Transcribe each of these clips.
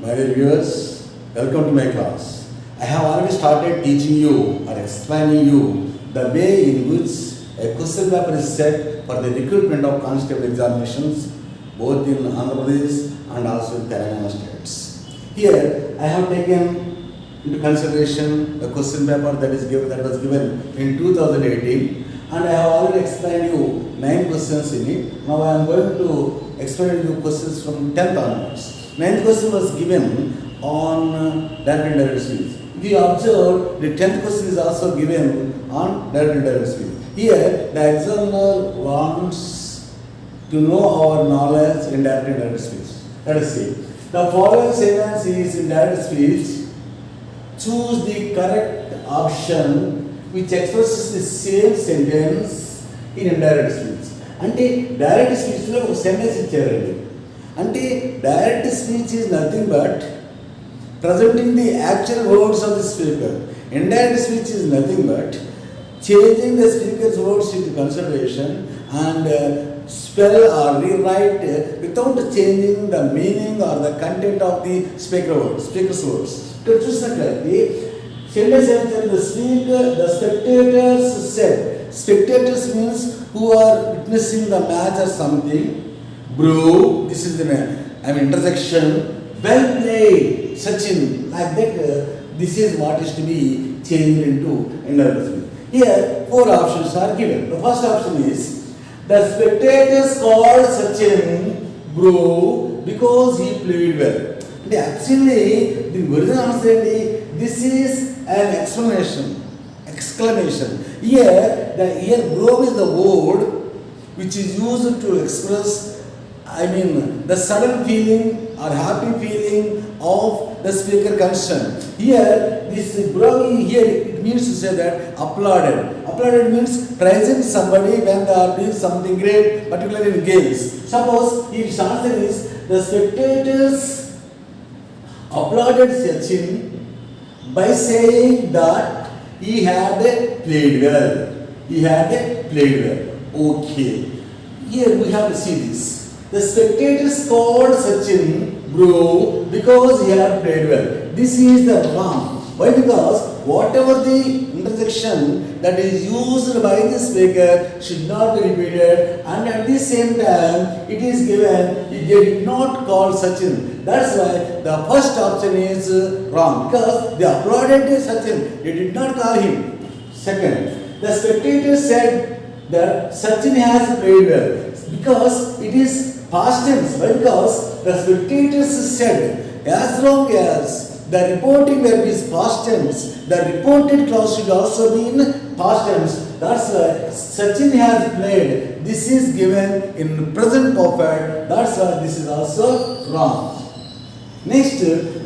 My dear viewers, welcome to my class. I have already started teaching you or explaining you the way in which a question paper is set for the recruitment of constable examinations both in Andhra Pradesh and also in Telangana states. Here I have taken into consideration the question paper that was given in 2018, and I have already explained you 9 questions in it. Now I am going to explain you questions from 10th onwards. 9th question was given on direct and indirect speech. If you observe, the 10th question is also given on direct and indirect speech. Here, the examiner wants to know our knowledge in direct and indirect speech. Let us see. The following sentence is in direct speech. Choose the correct option which expresses the same sentence in indirect speech. అంటే direct స్పీచ్లో ఒక sentence ఇచ్చారండి. అంటే direct speech is nothing but presenting the actual words of the speaker. Indirect speech is nothing but changing the speaker's words into consideration and spell or rewrite without changing the meaning or the content of the speaker's words. To చూసినట్లయితే sentence the spectators said. Spectators means who are witnessing the match or something. Bro, this is the interjection. Well played, Sachin. Like that, this is what is to be changed into indirect speech. Here, 4 options are given. The first option is the spectators called Sachin bro because he played well. And actually, the original answer is this is an exclamation. Here bro is the word which is used to express the sudden feeling or happy feeling of the speaker concerned. Here, this bro here it means to say that applauded. Applauded means praising somebody when they are doing something great, particularly in games. Suppose his answer is the spectators applauded Sachin by saying that he had played well. He had played well. Okay. Here we have to see this. The spectators called Sachin bro because he had played well. This is the wrong. Why? Because whatever the interjection that is used by the speaker should not be repeated, and at the same time it is given he did not call Sachin. That's why the first option is wrong, because they applauded Sachin, they did not call him. Second, the spectators said that Sachin has played well because it is past tense. Why? Because the spectators said, as long as the reporting verb is past tense, the reported clause should also be in past tense. That's why Sachin has played. This is given in present perfect. That's why this is also wrong. Next,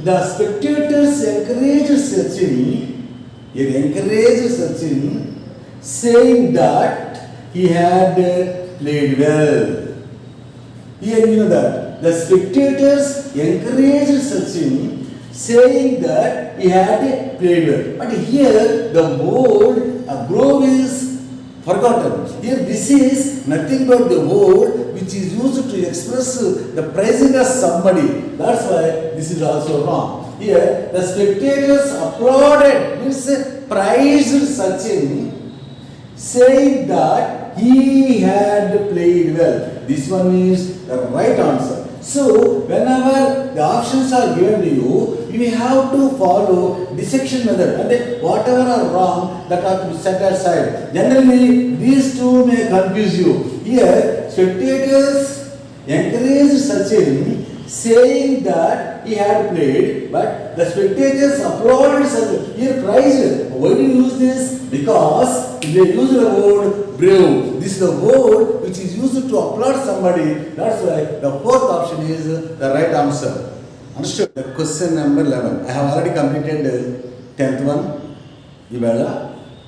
the spectators encouraged Sachin. He encouraged Sachin, saying that he had played well. Here you know that the spectators encouraged Sachin, saying that he had played well. But here the word bro is forgotten. Here this is nothing but the word which is used to express the praising of somebody. That's why this is also wrong. Here the spectators applauded, means praised Sachin, saying that he had played well. This one is the right answer. So, whenever the options are given to you, you have to follow dissection method. And whatever are wrong, that are to be set aside. Generally, these two may confuse you. Here, spectators encouraged Sachin, saying that he had played, but the spectators applauded Sachin. Here, praised. Why do you use this? Because they use the word brave. This is the word which is used to applaud somebody. That's why the 4th option is the right answer. Understood? The question number 11. I have already completed 10th one. ఇవాళ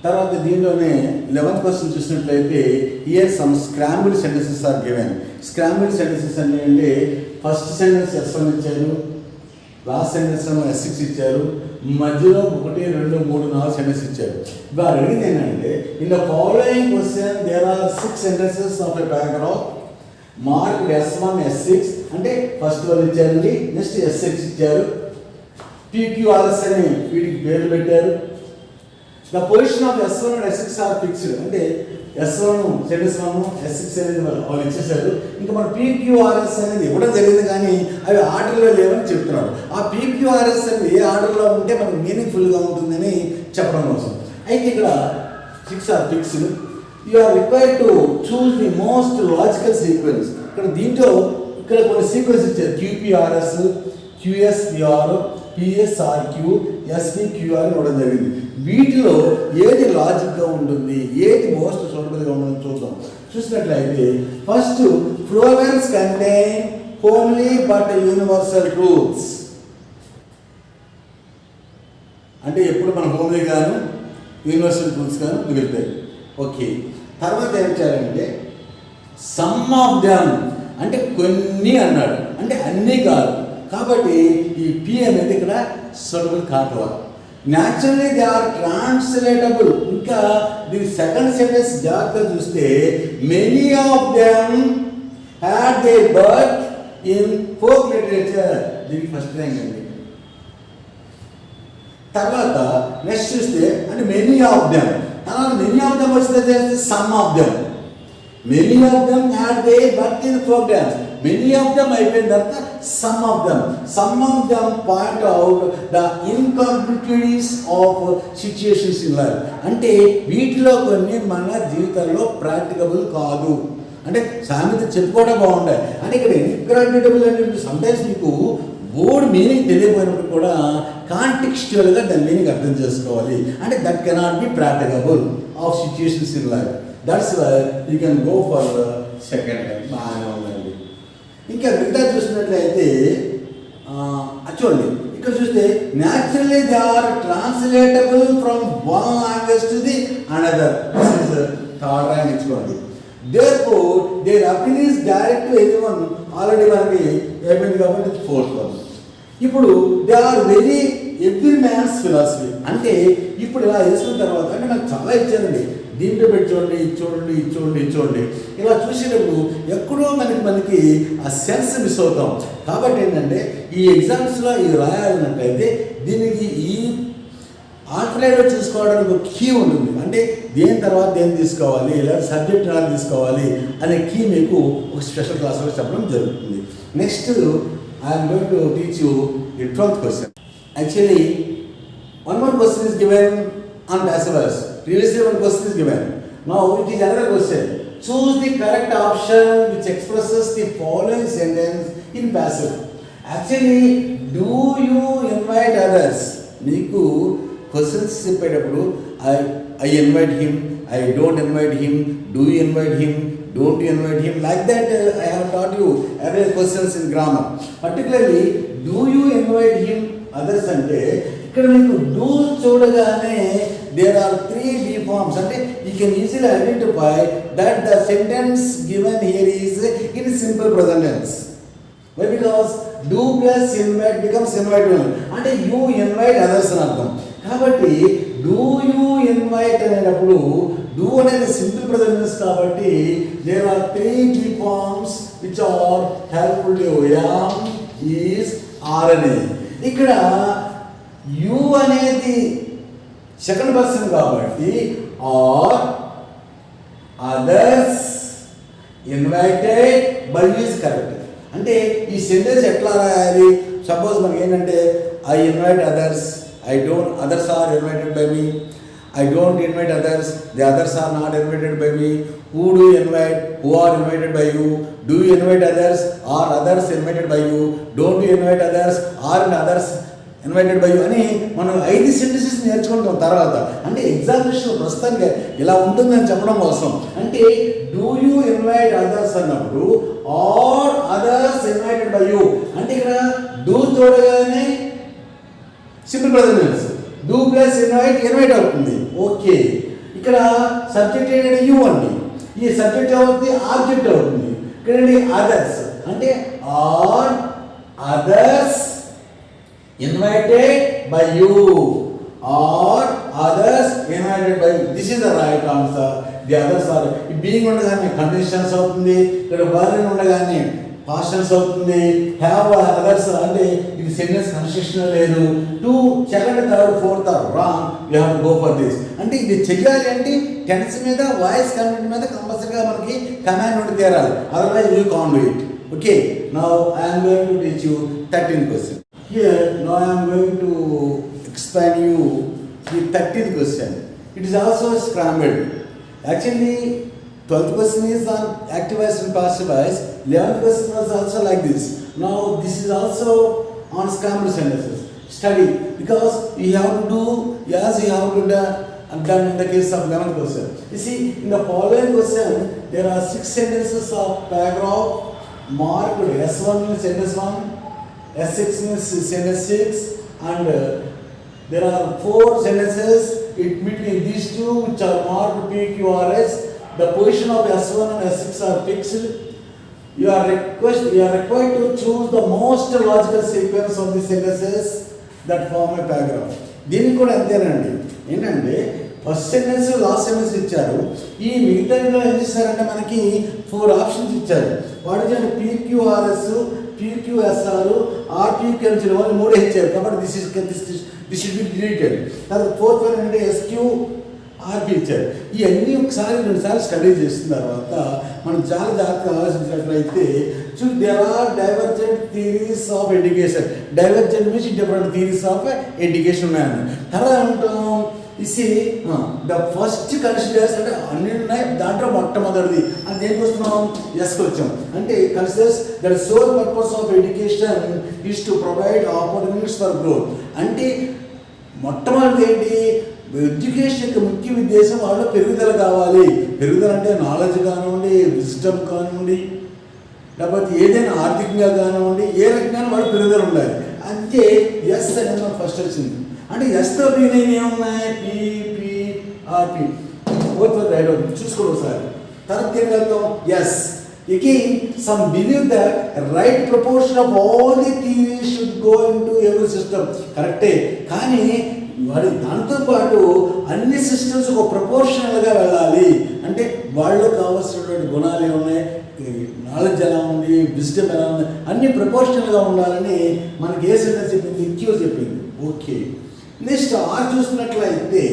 తర్వాత దీనిలోనే 11th question చూసినట్లయితే here some scrambled sentences are given. Scrambled sentences అంటే first sentence S1 ఇచ్చారు, last sentence S6 ఇచ్చారు, మధ్యలో 1, 2, 3, 4 sentence ఇచ్చారు. వారు అడిగింది ఏంటంటే in the following question there are 6 sentences of a paragraph mark S1, S6 అంటే ఫస్ట్ 1 ఇచ్చారండి, నెక్స్ట్ S6 ఇచ్చారు, PQRS అని వీటికి పేర్లు పెట్టారు. The position of S1 and S6 are fixed. అంటే S1 సెంటెన్స్ 1 S6 అనేది వాళ్ళు ఇచ్చేసారు. ఇంకా మన PQRS అనేది ఇవ్వడం జరిగింది కానీ అవి ఆర్డర్లో లేవని చెప్తున్నాడు. ఆ PQRS అనేది ఏ ఆర్డర్లో ఉంటే మనకు మీనింగ్ఫుల్గా ఉంటుందని చెప్పడం కోసం. అయితే ఇక్కడ 6 are fixed. You are required to choose the most logical sequence. ఇక్కడ కొన్ని సీక్వెన్స్ ఇచ్చారు. QPRS, QSPR, PSRQ, SPQR ఇవ్వడం జరిగింది. వీటిలో ఏది లాజిక్గా ఉంటుంది, ఏది మోస్ట్ సూటబుల్గా ఉంటుందని చూద్దాం. చూసినట్లయితే first programmes contain homely but universal truths. అంటే ఎప్పుడు మన హోమ్లీ గాను యూనివర్సల్ ట్రూత్స్ గాను మిగులుతాయి. ఓకే, తర్వాత ఏం చేయాలంటే సమ్ ఆఫ్ దెమ్ అంటే కొన్ని అన్నాడు, అంటే అన్నీ కాదు. కాబట్టి ఈ P అనేది ఇక్కడ సూటబుల్ కాదు. Naturally they are translatable. ఇంకా దీని సెకండ్ సెంటెన్స్ జాగ్రత్తగా చూస్తే many of them had they birth in folk literature. దీనికి ఫస్ట్ ర్యాంక్ అండి. తర్వాత నెక్స్ట్ చూస్తే అంటే మెనీ ఆఫ్ దెమ్, తర్వాత మెనీ ఆఫ్ దెమ్ వచ్చింది some of them. Many of them had they birth in folk dance. Many of them అయిపోయిన తర్వాత some of them point out the complexities of situations in life. అంటే వీటిలో కొన్ని మన జీవితంలో practicable కాదు. అంటే సామెత చెప్పుకోవడం బాగుంటాయి. అంటే ఇక్కడ ఇన్ప్రాక్టికబుల్ అంటే సమ్టైమ్స్ మీకు బోర్డ్ మీనింగ్ తెలియకపోయినప్పుడు కూడా కాంటెక్స్చువల్గా దాని మీనింగ్ అర్థం చేసుకోవాలి. అంటే that cannot be practicable of situations in life. That's why you can go for second time. బాగానే ఉందండి. ఇంకా మిగతా చూసినట్లయితే చూడండి, ఇక్కడ చూస్తే naturally they are translatable from one language to the another. This is third rank ఇచ్చుకోండి. Therefore, their appeal is direct to anyone. Already మనకి అయిపోయింది కాబట్టి ఫోర్త్ వన్. ఇప్పుడు they are very every man's philosophy. అంటే ఇప్పుడు ఇలా వేసుకున్న తర్వాత అంటే నాకు చాలా ఇచ్చారండి. దీంట్లో పెట్టి చూడండి, ఇది చూడండి. ఇలా చూసేటప్పుడు ఎక్కడో మనకి ఆ సెన్స్ మిస్ అవుతాం. కాబట్టి ఏంటంటే ఈ ఎగ్జామ్స్లో ఇది రాయాలన్నట్లయితే దీనికి ఈ ఆల్టర్నేటివ్ చూసుకోవడానికి ఒక కీ ఉంటుంది. అంటే దేని తర్వాత దేని తీసుకోవాలి, లేదా సబ్జెక్ట్ ఎలా తీసుకోవాలి అనే కీ మీకు ఒక స్పెషల్ క్లాస్లో చెప్పడం జరుగుతుంది. Next I'm going to teach you the 12th question. Actually one more question is given on passive voice. Previously one question is given. Now it is another question. Choose the correct option which expresses the following sentence in passive. Actually, do you invite others? మీకు questions చెప్పేటప్పుడు I invite him, I don't invite him, do you invite him, don't you invite him, like that I have taught you every questions in grammar. Particularly do you invite him others అంటే ఇక్కడ మీకు do చూడగానే there are 3 D forms. అంటే you can easily identify that the sentence given here is in simple present tense. Why? Because do plus invite becomes invite only. అంటే you invite others అని అర్థం. కాబట్టి do you invite అనేటప్పుడు do అనేది simple present tense కాబట్టి there are 3 D forms which are helpful to am, is, are అనేది. ఇక్కడ you అనేది సెకండ్ పర్సన్ కాబట్టి or others invited by you is correct. అంటే ఈ సెంటెన్స్ ఎట్లా రాయాలి? సపోజ్ మనకి ఏంటంటే I invite others, others are invited by me, I don't invite others, the others are not invited by me, who do invite, who are invited by you, do you invite others, are others invited by you, don't you invite others, are others invited by you అని మనం 5 sentences నేర్చుకుంటాం తర్వాత. అంటే examination ప్రస్తుతానికి ఇలా ఉంటుందని చెప్పడం కోసం. అంటే డూ యూ ఇన్వైట్ అదర్స్ అన్నప్పుడు are others invited by you అంటే ఇక్కడ డూ చూడగానే simple present tense, do plus invite అవుతుంది. ఓకే, ఇక్కడ సబ్జెక్ట్ ఏంటంటే యూ అండి, ఈ సబ్జెక్ట్ అవుతుంది ఆబ్జెక్ట్ అవుతుంది. ఇక్కడ అదర్స్ అంటే are others invited by you or others invited by you. This is the right answer. The others are being ఉండగానే కండిషన్స్ అవుతుంది, ఇక్కడ వర్న్ ఉండగానే పాస్ట్ టెన్స్ అవుతుంది. హ్యావ్ అదర్స్ అంటే ఇది సెంటెన్స్ కన్స్ట్రక్షన్ లేదు. 2 second third fourth or wrong, you have to go for this. అంటే ఇది చెయ్యాలి అంటే టెన్స్ మీద వాయిస్ కంటెంట్ మీద కంపల్సరీగా మనకి కమాండ్ ఉండి తీరాలి, otherwise you can't do it. Okay, now I am going to teach you 13th question. Here now I am going to explain you the 13th question. It is also scrambled. Actually 12th question is on active voice and passive voice. 11th question was also like this. Now this is also on scrambled sentences. Study because you have to do as you have to done in the case of 11th question. You see, in the following question there are 6 sentences of paragraph marked S1 means sentence 1, S6 means sentence 6, and there are 4 sentences in between these two which are marked PQRS. The position of S1 and S6 are fixed. You are required to choose the most logical sequence of the sentences that form a paragraph. దీనికి కూడా అంతేనండి. ఏంటంటే first sentence last sentence ఇచ్చారు. ఈ మిగతాలో ఏం చేశారంటే మనకి 4 options ఇచ్చారు. వాటి చేయండి PQRS, PQSR, RPQ అని చెప్పి వాళ్ళు 3 ఇచ్చారు. కాబట్టి దిస్ షుడ్ బి డిలీటెడ్. తర్వాత 4th వన్ అంటే SQRP ఇచ్చారు. ఇవన్నీ ఒకసారి 2 సార్లు స్టడీ చేసిన తర్వాత మనం చాలా జాగ్రత్తగా ఆలోచించినట్లయితే there are divergent theories of education. Divergent means different theories of education ఉన్నాయని. తర్వాత ఏమంటాం, ఇసి ద ఫస్ట్ కన్సిడర్స్ అంటే అన్ని ఉన్నాయి, దాంట్లో మొట్టమొదటిది అని దేనికి వస్తున్నాం, ఎస్కి వచ్చాం. అంటే considers that sole purpose of education is to provide opportunities for growth. అంటే మొట్టమొదటిది ఏంటి, ఎడ్యుకేషన్ యొక్క ముఖ్య ఉద్దేశం వాళ్ళలో పెరుగుదల కావాలి. పెరుగుదల అంటే నాలెడ్జ్ కానివ్వండి, విజ్డమ్ కానివ్వండి, లేకపోతే ఏదైనా ఆర్థికంగా కానివ్వండి, ఏ రకంగా వాళ్ళు పెరుగుదల ఉండాలి. అంతే ఎస్ అనేది మనకు ఫస్ట్ వచ్చింది. అంటే ఎస్తో బిగిన్ ఏమున్నాయి, PPRP 4th వన్ రైట్ అవుతుంది, చూసుకోండి ఒకసారి. తర్వాత ఏం వెళ్తాం, yes again some believe that right proportion of all the theories should go into every system. కరెక్టే, కానీ వాడి దాంతోపాటు అన్ని సిస్టమ్స్ ఒక ప్రపోర్షనల్గా వెళ్ళాలి. అంటే వాళ్ళు కావాల్సినటువంటి గుణాలు ఏమున్నాయి, నాలెడ్జ్ ఎలా ఉంది, విజ్డమ్ ఎలా ఉంది, అన్ని ప్రపోర్షనల్గా ఉండాలని మనకి ఏ సెంటెన్స్ చెప్పింది, క్యూ చెప్పింది. ఓకే, నెక్స్ట్ ఆర్ చూసినట్లయితే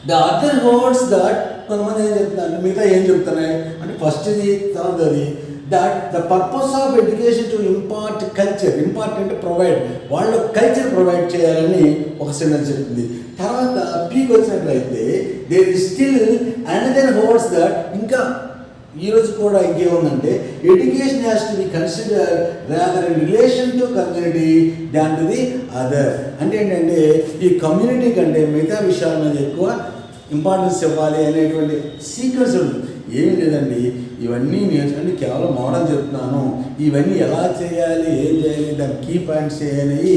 ద అదర్ వర్డ్స్ దట్ కొంతమంది ఏం చెప్తున్నారు, మిగతా ఏం చెప్తున్నాయి అంటే ఫస్ట్ ఇది తర్వాత అది that the purpose of education to impart culture. Impart అంటే ప్రొవైడ్, వాళ్ళు కల్చర్ ప్రొవైడ్ చేయాలని ఒక సెంటెన్స్ చెప్తుంది. తర్వాత పీకి వచ్చినట్లయితే there is still another words that, ఇంకా ఈరోజు కూడా ఇంకేముందంటే education has to be consider rather in relation to community than to the other. అంటే ఏంటంటే ఈ కమ్యూనిటీ కంటే మిగతా విషయాల మీద ఎక్కువ ఇంపార్టెన్స్ ఇవ్వాలి అనేటువంటి సీక్వెన్స్ ఉంటుంది. ఏమీ లేదండి, ఇవన్నీ నేర్చుకుంటే కేవలం మోడల్ చెప్తున్నాను, ఇవన్నీ ఎలా చేయాలి, ఏం చేయాలి, దాని కీ పాయింట్స్ చేయాలి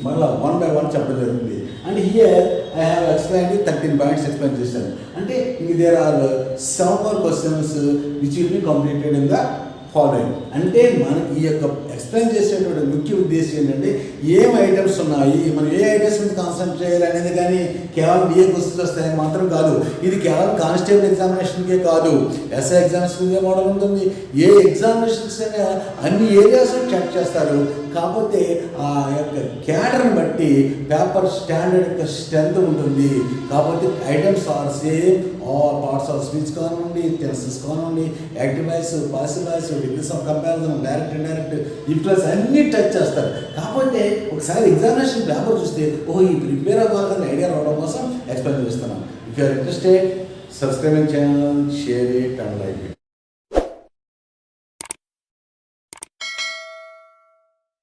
మళ్ళీ 1 by 1 చెప్పడం జరుగుతుంది. And here I have explain 13 points explain చేశాను. అంటే there are 7 more questions which will be completed in the following. అంటే మనకి ఈ యొక్క ఎక్స్ప్లెయిన్ చేసేటువంటి ముఖ్య ఉద్దేశం ఏంటంటే ఏం ఐటమ్స్ ఉన్నాయి, మనం ఏ ఐటమ్స్ మీద కాన్సన్ట్రేట్ చేయాలి అనేది, కానీ కేవలం ఏ క్వశ్చన్స్ వస్తాయని మాత్రం కాదు. ఇది కేవలం కానిస్టేబుల్ ఎగ్జామినేషన్కే కాదు, ఎస్ఐ ఎగ్జామ్స్కే మోడల్ ఉంటుంది. ఏ ఎగ్జామినేషన్స్ అయినా అన్ని ఏరియాస్ చెక్ చేస్తారు. కాకపోతే ఆ యొక్క క్యాడర్ని బట్టి పేపర్ స్టాండర్డ్ యొక్క స్ట్రెంత్ ఉంటుంది. కాకపోతే items are same, all parts of speech కానివ్వండి, టెన్సెస్ కానివ్వండి, active voice, passive voice, degrees of comparison, direct indirect, influence అన్నీ టచ్ చేస్తారు. కాకపోతే ఒకసారి ఎగ్జామినేషన్ పేపర్ చూస్తే ఈ ప్రిపేర్ అవ్వాలని ఐడియా రావడం కోసం ఎక్స్ప్లెయిన్ చేస్తున్నాను. If you are interested, subscribing channel, share it and like it.